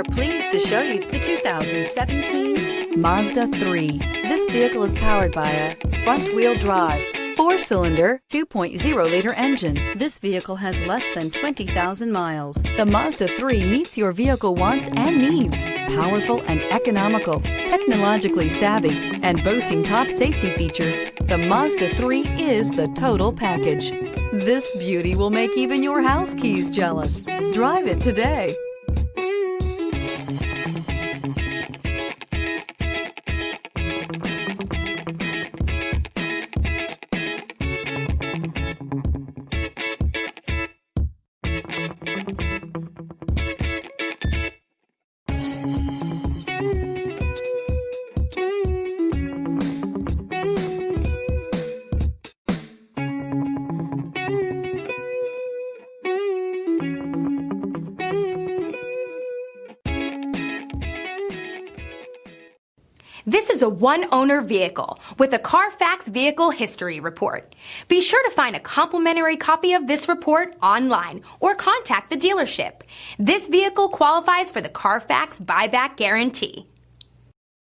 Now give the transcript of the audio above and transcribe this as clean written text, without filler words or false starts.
are pleased to show you the 2017 Mazda 3. This vehicle is powered by a front-wheel drive, 4-cylinder, 2.0-liter engine. This vehicle has less than 20,000 miles. The Mazda 3 meets your vehicle wants and needs. Powerful and economical, technologically savvy, and boasting top safety features, the Mazda 3 is the total package. This beauty will make even your house keys jealous. Drive it today. This is a one-owner vehicle with a Carfax Vehicle History Report. Be sure to find a complimentary copy of this report online or contact the dealership. This vehicle qualifies for the Carfax Buyback Guarantee.